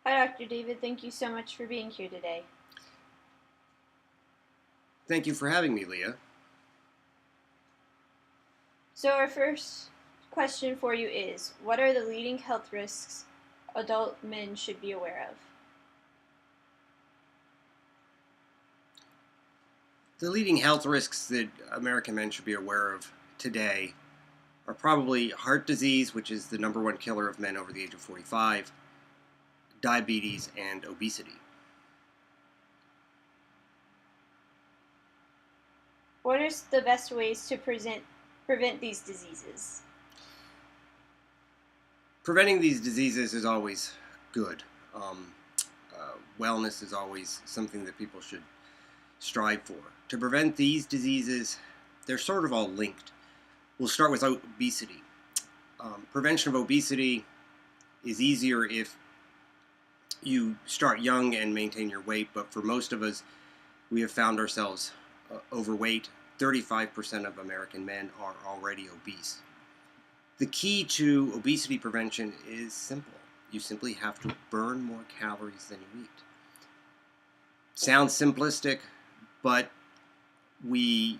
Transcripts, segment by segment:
Hi, Dr. David. Thank you so much for being here today. Thank you for having me, Leah. So, our first question for you is: what are the leading health risks adult men should be aware of? The leading health risks that American men should be aware of today are probably heart disease, which is the number one killer of men over the age of 45, diabetes, and obesity. What are the best ways to prevent these diseases? Preventing these diseases is always good. Um, Wellness is always something that people should strive for. To prevent these diseases, they're sort of all linked. We'll start with obesity. Prevention of obesity is easier if you start young and maintain your weight, but for most of us, we have found ourselves overweight. 35% of American men are already obese. The key to obesity prevention is simple. You simply have to burn more calories than you eat. Sounds simplistic, but we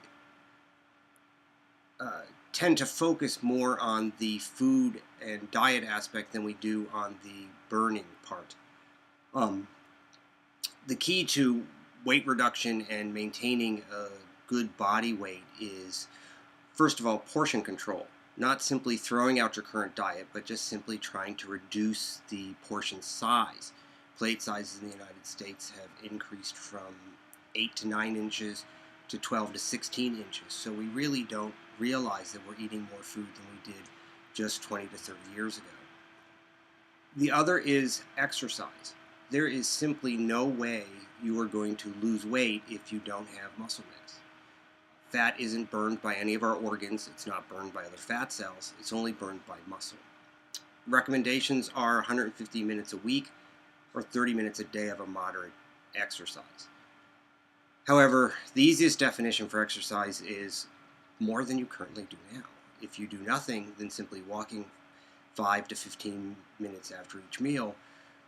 uh, tend to focus more on the food and diet aspect than we do on the burning part. Um, the key to weight reduction and maintaining a good body weight is, first of all, portion control. Not simply throwing out your current diet, but just simply trying to reduce the portion size. Plate sizes in the United States have increased from 8 to 9 inches to 12 to 16 inches. So we really don't realize that we're eating more food than we did just 20 to 30 years ago. The other is exercise. There is simply no way you are going to lose weight if you don't have muscle mass. Fat isn't burned by any of our organs. It's not burned by other fat cells. It's only burned by muscle. Recommendations are 150 minutes a week or 30 minutes a day of a moderate exercise. However, the easiest definition for exercise is more than you currently do now. If you do nothing, then simply walking 5 to 15 minutes after each meal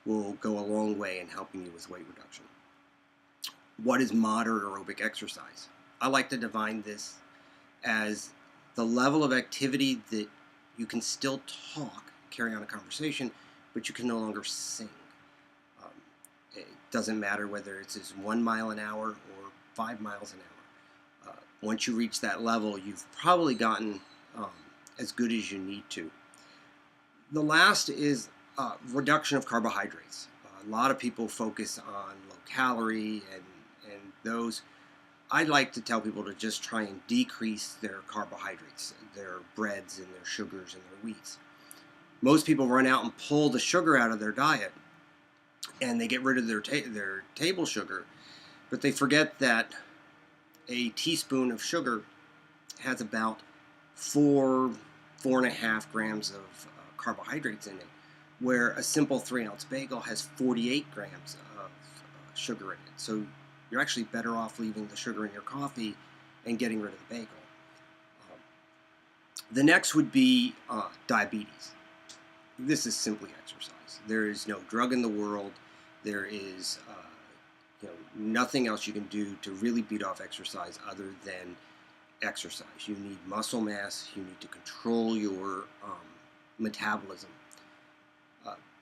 will go a long way in helping you with weight reduction. What is moderate aerobic exercise? I like to define this as the level of activity that you can still talk, carry on a conversation, but you can no longer sing. Um, it doesn't matter whether it's 1 mile an hour or 5 miles an hour. Once you reach that level, you've probably gotten as good as you need to. The last is reduction of carbohydrates. A lot of people focus on low calorie and those. I'd like to tell people to just try and decrease their carbohydrates, their breads and their sugars and their wheats. Most people run out and pull the sugar out of their diet and they get rid of their table sugar, but they forget that a teaspoon of sugar has about 4.5 grams of carbohydrates in it, where a simple 3-ounce bagel has 48 grams of sugar in it. So you're actually better off leaving the sugar in your coffee and getting rid of the bagel. Um, the next would be diabetes. This is simply exercise. There is no drug in the world. There is nothing else you can do to really beat off exercise other than exercise. You need muscle mass. You need to control your metabolism.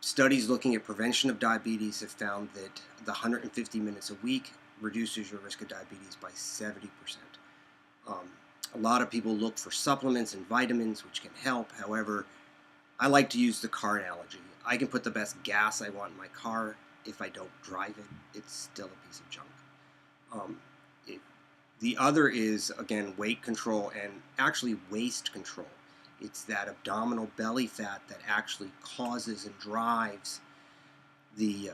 Studies looking at prevention of diabetes have found that the 150 minutes a week reduces your risk of diabetes by 70%. A lot of people look for supplements and vitamins, which can help. However, I like to use the car analogy. I can put the best gas I want in my car. If I don't drive it, it's still a piece of junk. Um, the other is, again, weight control and actually waist control. It's that abdominal belly fat that actually causes and drives the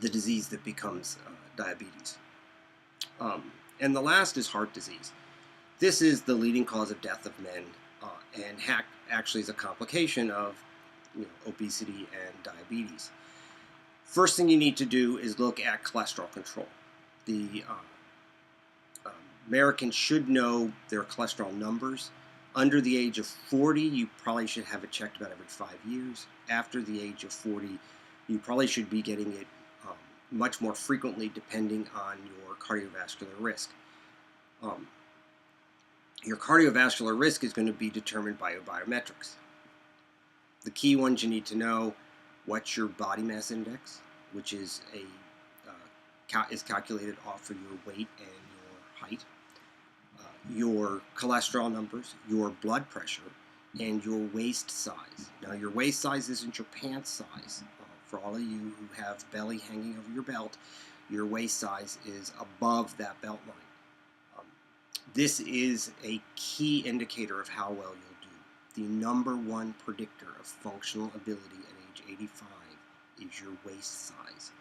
disease that becomes diabetes. And the last is heart disease. This is the leading cause of death of men, and actually is a complication of obesity and diabetes. First thing you need to do is look at cholesterol control. The Americans should know their cholesterol numbers. Under the age of 40, you probably should have it checked about every 5 years. After the age of 40, you probably should be getting it much more frequently depending on your cardiovascular risk. Your cardiovascular risk is going to be determined by your biometrics. The key ones you need to know: what's your body mass index, which is is calculated off of your weight and your height, your cholesterol numbers, your blood pressure, and your waist size. Now, your waist size isn't your pants size. For all of you who have belly hanging over your belt, your waist size is above that belt line. This is a key indicator of how well you'll do. The number one predictor of functional ability at age 85 is your waist size.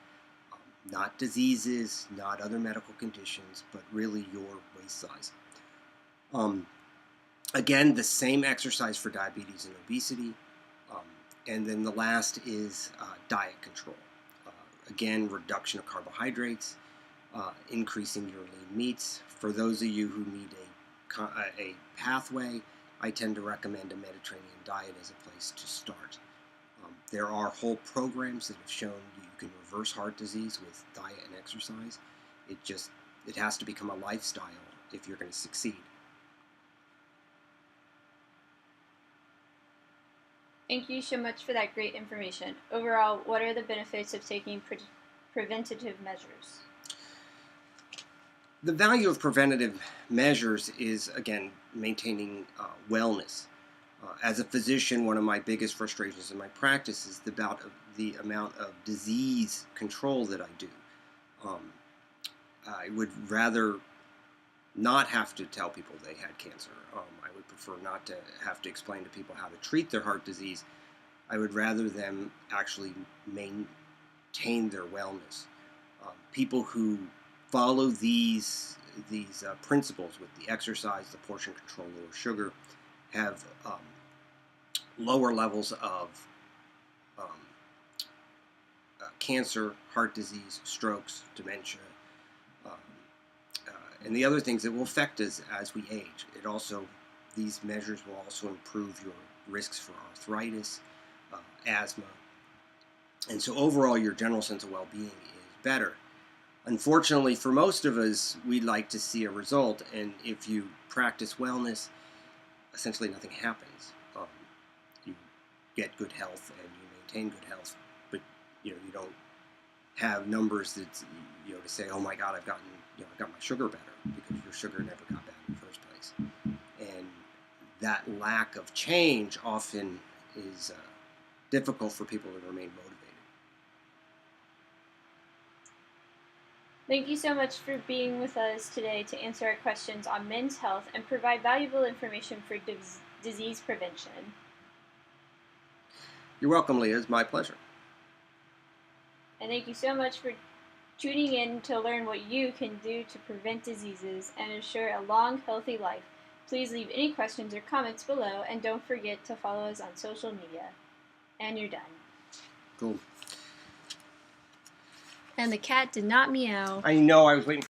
Not diseases, not other medical conditions, but really your waist size. Again, the same exercise for diabetes and obesity. And then the last is diet control. Again, reduction of carbohydrates, increasing your lean meats. For those of you who need a pathway, I tend to recommend a Mediterranean diet as a place to start. There are whole programs that have shown you can reverse heart disease with diet and exercise. It has to become a lifestyle if you're going to succeed. Thank you so much for that great information. Overall, what are the benefits of taking preventative measures? The value of preventative measures is, again, maintaining wellness. As a physician, one of my biggest frustrations in my practice is the amount of disease control that I do. I would rather not have to tell people they had cancer. I would prefer not to have to explain to people how to treat their heart disease. I would rather them actually maintain their wellness. People who follow these principles with the exercise, the portion control, lower sugar, have lower levels of cancer, heart disease, strokes, dementia, and the other things that will affect us as we age. These measures will also improve your risks for arthritis, asthma, and so overall your general sense of well-being is better. Unfortunately, for most of us, we'd like to see a result, and if you practice wellness, essentially nothing happens. You get good health and you maintain good health, but you don't have numbers that to say, oh my God, I've got my sugar better, because your sugar never got better in the first place. And that lack of change often is difficult for people to remain motivated. Thank you so much for being with us today to answer our questions on men's health and provide valuable information for disease prevention. You're welcome, Leah. It's my pleasure. And thank you so much for tuning in to learn what you can do to prevent diseases and ensure a long, healthy life. Please leave any questions or comments below, and don't forget to follow us on social media. And you're done. Cool. And the cat did not meow. I know, I was waiting